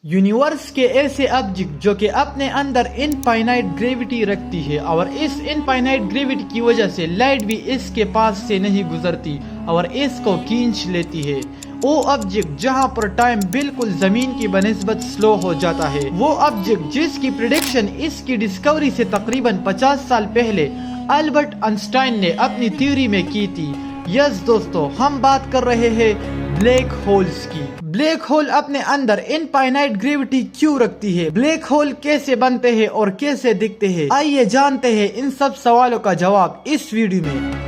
Universe के ऐसे object जो कि अपने अंदर इनफाइनाइट ग्रेविटी रखती है और इस इनफाइनाइट ग्रेविटी की वजह से लाइट भी इसके पास से नहीं गुजरती और इसको खींच लेती है। वो ऑब्जेक्ट जहां पर टाइम बिल्कुल जमीन की बनिस्बत स्लो हो जाता है, वो ऑब्जेक्ट जिसकी प्रिडिक्शन इसकी डिस्कवरी से तकरीबन 50 साल पहले अल्बर्ट आइंस्टाइन ने अपनी थ्योरी में की थी। यस दोस्तों, हम बात कर रहे हैं ब्लैक होल्स की। ब्लैक होल अपने अंदर इनफाइनाइट ग्रेविटी क्यों रखती है, ब्लैक होल कैसे बनते हैं और कैसे दिखते हैं, आइए जानते हैं इन सब सवालों का जवाब इस वीडियो में।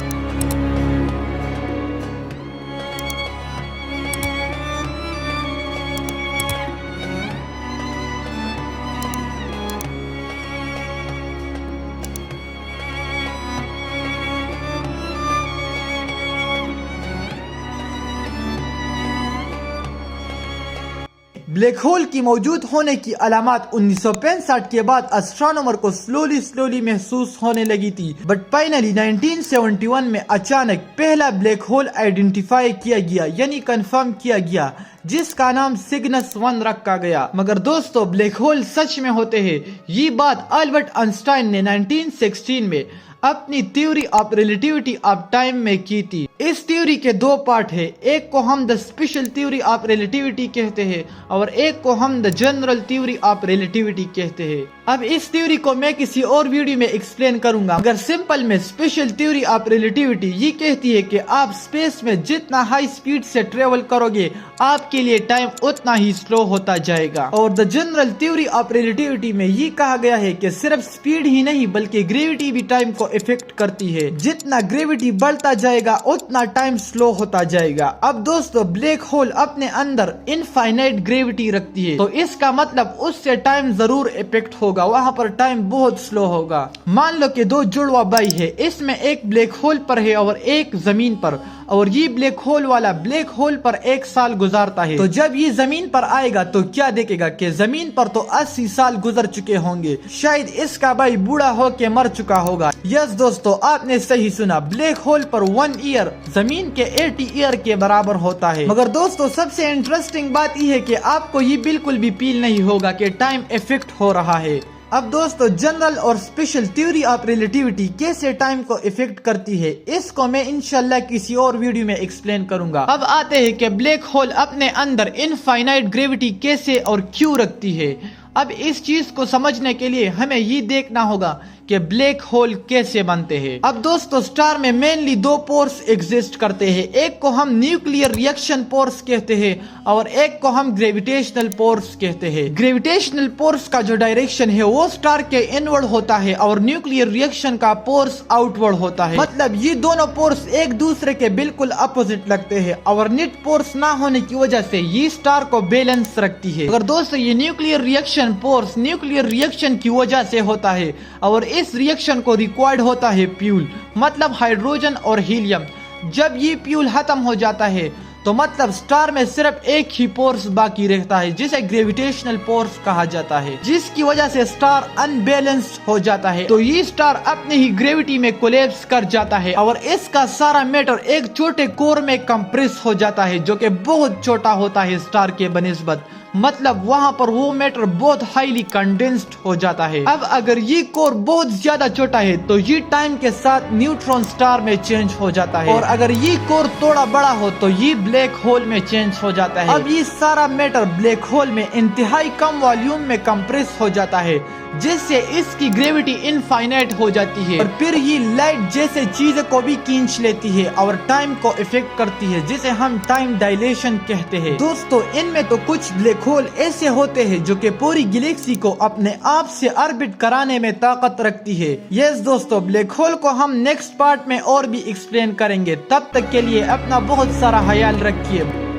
ब्लैक होल की मौजूद होने की अलामत 1965 के बाद एस्ट्रोनॉमर को स्लोली महसूस होने लगी थी, बट फाइनली 1971 में अचानक पहला ब्लैक होल आइडेंटिफाई किया गया, यानी कंफर्म किया गया, जिसका नाम सिग्नस 1 रखा गया। मगर दोस्तों, ब्लैक होल सच में होते हैं, ये बात अल्बर्ट आइंस्टाइन ने 1916 में अपनी theory of relativity of time में की थी। इस थ्योरी के दो पार्ट है, एक को हम the special theory of relativity कहते हैं और एक को हम the general theory of relativity कहते हैं। अब इस थ्योरी को मैं किसी और वीडियो में एक्सप्लेन करूंगा, मगर सिंपल में स्पेशल थ्योरी ऑफ रिलेटिविटी ये कहती है कि आप स्पेस में जितना हाई स्पीड से ट्रेवल करोगे आपके लिए टाइम उतना ही स्लो होता जाएगा। और the general theory of relativity में ये कहा गया है कि सिर्फ स्पीड ही नहीं बल्कि ग्रेविटी भी टाइम को इफेक्ट करती है, जितना ग्रेविटी बढ़ता जाएगा उतना टाइम स्लो होता जाएगा। अब दोस्तों, ब्लैक होल अपने अंदर इनफाइनाइट ग्रेविटी रखती है, तो इसका मतलब उससे टाइम जरूर इफेक्ट होगा, वहाँ पर टाइम बहुत स्लो होगा। मान लो कि दो जुड़वा भाई है, इसमें एक ब्लैक होल पर है और एक जमीन पर, और ये ब्लैक होल वाला ब्लैक होल पर 1 साल गुजारता है, तो जब ये जमीन पर आएगा तो क्या देखेगा कि जमीन पर तो 80 साल गुजर चुके होंगे, शायद इसका भाई बूढ़ा होके मर चुका होगा। यस दोस्तों, आपने सही सुना, ब्लैक होल पर 1 ईयर जमीन के 80 ईयर के बराबर होता है। मगर दोस्तों, सबसे इंटरेस्टिंग बात यह है कि आपको ये बिल्कुल भी फील नहीं होगा कि टाइम इफेक्ट हो रहा है। अब दोस्तों, जनरल और स्पेशल थ्योरी ऑफ रिलेटिविटी कैसे टाइम को इफेक्ट करती है, इसको मैं इंशाल्लाह किसी और वीडियो में एक्सप्लेन करूंगा। अब आते हैं कि ब्लैक होल अपने अंदर इनफाइनाइट ग्रेविटी कैसे और क्यों रखती है। अब इस चीज को समझने के लिए हमें ये देखना होगा कि ब्लैक होल कैसे बनते हैं। अब दोस्तों, स्टार में मेनली 2 पोर्स एग्जिस्ट करते हैं, एक को हम न्यूक्लियर रिएक्शन पोर्स कहते हैं और एक को हम ग्रेविटेशनल पोर्स कहते हैं। ग्रेविटेशनल पोर्स का जो डायरेक्शन है वो स्टार के इनवर्ड होता है और न्यूक्लियर रिएक्शन का पोर्स आउटवर्ड होता है, मतलब ये दोनों पोर्स एक दूसरे के बिल्कुल अपोजिट लगते हैं और नेट पोर्स ना होने की वजह से ये स्टार को बैलेंस रखती है। अगर दोस्तों, ये nuclear reaction pores nuclear reaction की वजह से होता है और इस रिएक्शन को रिक्वायर्ड होता है फ्यूल, मतलब हाइड्रोजन और हीलियम। जब ये फ्यूल खत्म हो जाता है तो मतलब स्टार में सिर्फ एक ही पोर्स बाकी रहता है, जिसे ग्रेविटेशनल पोर्स कहा जाता है, जिसकी वजह से स्टार अनबैलेंस्ड हो जाता है। तो ये स्टार अपने ही ग्रेविटी में कोलैप्स कर जाता है और इसका सारा मैटर एक छोटे कोर में कंप्रेस हो जाता है, जो कि बहुत छोटा होता है स्टार के बनिस्बत, मतलब वहां पर वो मैटर बहुत हाईली कंडेंस्ड हो जाता है। अब अगर ये कोर बहुत ज्यादा छोटा है तो ये टाइम के साथ न्यूट्रॉन स्टार में चेंज हो जाता है, और अगर ये कोर थोड़ा बड़ा हो तो ये ब्लैक होल में चेंज हो जाता है। अब ये सारा मैटर ब्लैक होल में इंतहाई कम वॉल्यूम में कंप्रेस हो जाता है, जिससे इसकी ग्रेविटी इनफाइनाइट हो जाती है और फिर ये लाइट जैसे चीजों को भी खींच लेती है और टाइम को इफेक्ट करती है, जिसे हम टाइम डायलेशन कहते हैं। दोस्तों, इनमें तो कुछ ब्लैक होल ऐसे होते हैं जो कि पूरी गैलेक्सी को अपने आप से ऑर्बिट कराने में ताकत रखती है। यस दोस्तों, ब्लैक होल को हम नेक्स्ट पार्ट में और भी एक्सप्लेन करेंगे। तब तक के लिए अपना बहुत सारा ख्याल रखिए।